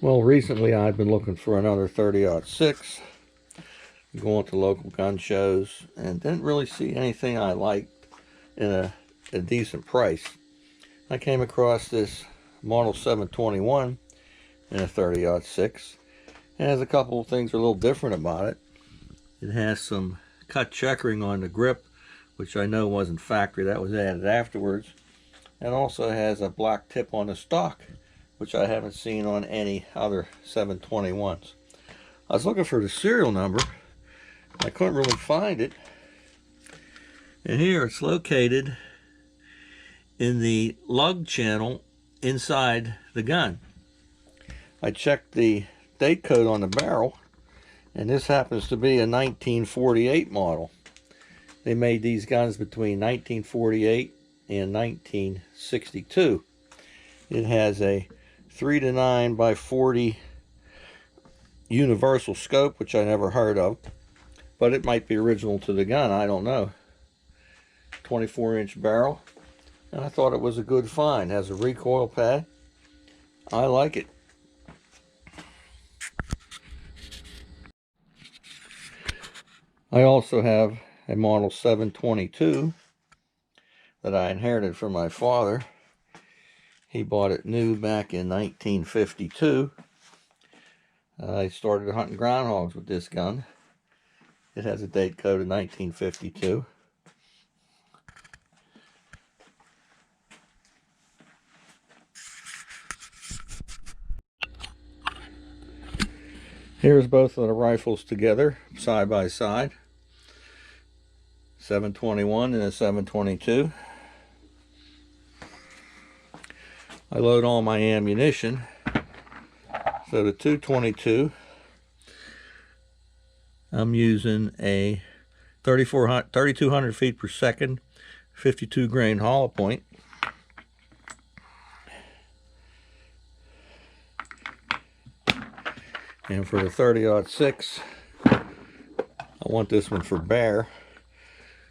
Well, recently I've been looking for another 30-06, going to local gun shows, and didn't really see anything I liked in a decent price. I came across this model 721 in a 30-06. It has a couple of things that are a little different about it. It has some cut checkering on the grip, which I know wasn't factory, that was added afterwards. And also has a black tip on the stock, which I haven't seen on any other 721s. I was looking for the serial number. I couldn't really find it. And here it's located in the lug channel inside the gun. I checked the date code on the barrel, and this happens to be a 1948 model. They made these guns between 1948 and 1962. It has a 3-9 by 40 universal scope, which I never heard of, but it might be original to the gun, I don't know. 24-inch barrel, and I thought it was a good find. It has a recoil pad. I like it. I also have a model 722 that I inherited from my father. He bought it new back in 1952. I started hunting groundhogs with this gun. It has a date code of 1952. Here's both of the rifles together, side by side. 721 and a 722. I load all my ammunition. So the 222, I'm using a 3,200 feet per second, 52 grain hollow point. And for the 30-06, I want this one for bear.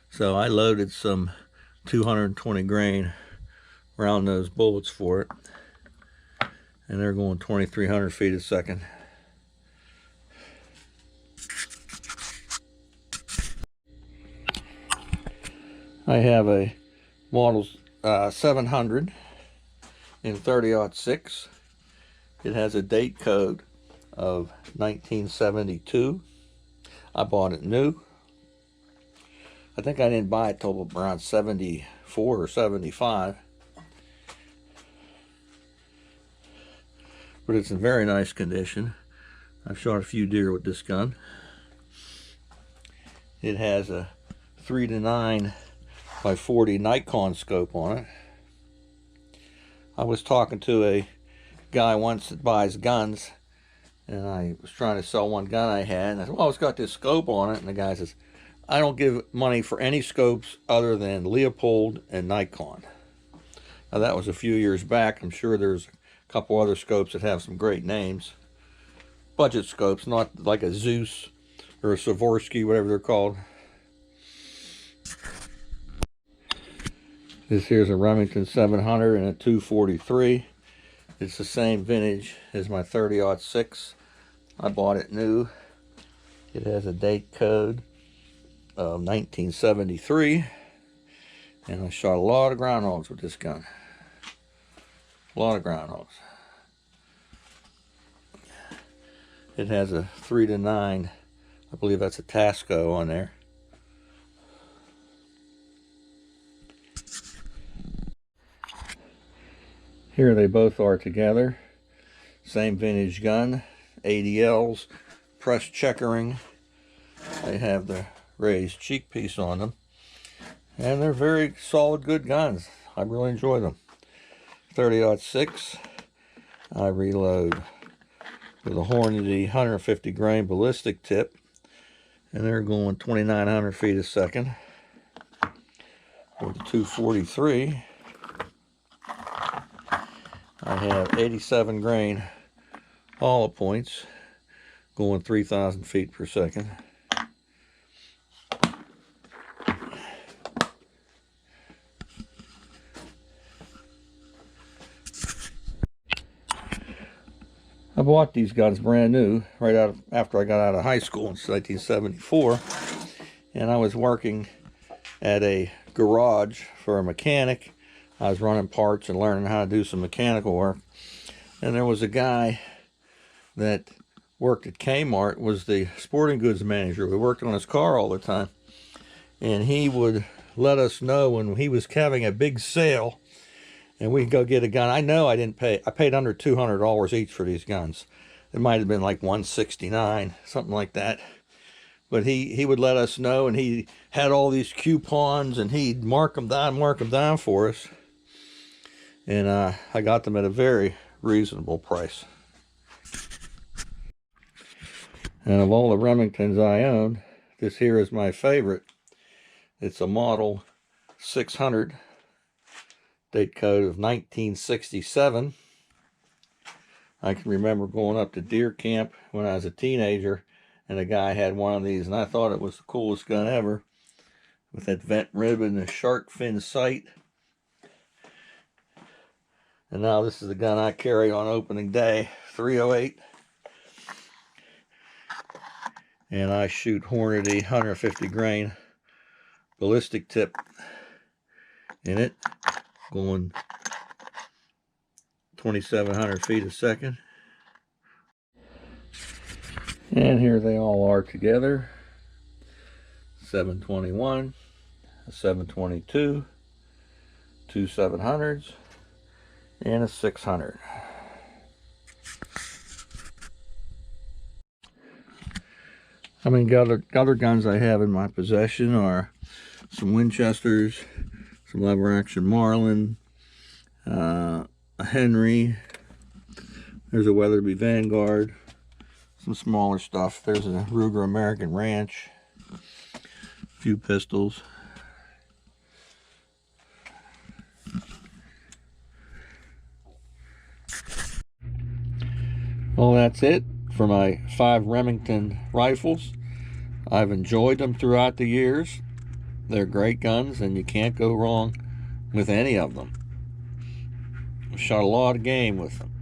So I loaded some 220 grain round nose bullets for it. And they're going 2,300 feet a second. I have a model 700 in 30-06. It has a date code of 1972. I bought it new. I think I didn't buy it till around 74 or 75. But it's in very nice condition. I've shot a few deer with this gun. It has a 3-9 by 40 Nikon scope on it. I was talking to a guy once that buys guns, and I was trying to sell one gun I had, and I said, well, it's got this scope on it, and the guy says, I don't give money for any scopes other than Leupold and Nikon. Now that was a few years back. I'm sure there's a couple other scopes that have some great names. Budget scopes, not like a Zeus or a Swarovski, whatever they're called. This here's a Remington 700 and a 243. It's the same vintage as my 30-06. I bought it new. It has a date code of 1973. And I shot a lot of groundhogs with this gun. A lot of groundhogs. It has a 3-9. I believe that's a Tasco on there. Here they both are together. Same vintage gun. ADLs, pressed checkering. They have the raised cheek piece on them. And they're very solid, good guns. I really enjoy them. 30-06, I reload with a Hornady 150 grain ballistic tip. And they're going 2,900 feet a second. With the 243, I have 87 grain hollow points going 3,000 feet per second. I bought these guns brand new right after I got out of high school in 1974, and I was working at a garage for a mechanic. I was running parts and learning how to do some mechanical work, and there was a guy that worked at Kmart, was the sporting goods manager. We worked on his car all the time, and he would let us know when he was having a big sale and we'd go get a gun. I know I paid under $200 each for these guns. It might have been like $169, something like that. But he would let us know, and he had all these coupons, and he'd mark them down for us. And I got them at a very reasonable price. And of all the Remingtons I own, this here is my favorite. It's a model 600, date code of 1967. I can remember going up to deer camp when I was a teenager, and a guy had one of these, and I thought it was the coolest gun ever, with that vent ribbon and the shark fin sight. And now this is the gun I carry on opening day, 308. And I shoot Hornady 150 grain ballistic tip in it, going 2,700 feet a second. And here they all are together: 721, a 722, two 700s, and a 600. I mean, other guns I have in my possession are some Winchesters, some lever action Marlin, a Henry, there's a Weatherby Vanguard, some smaller stuff. There's a Ruger American Ranch, a few pistols. Well, that's it for my 5 Remington rifles. I've enjoyed them throughout the years. They're great guns, and you can't go wrong with any of them. I've shot a lot of game with them.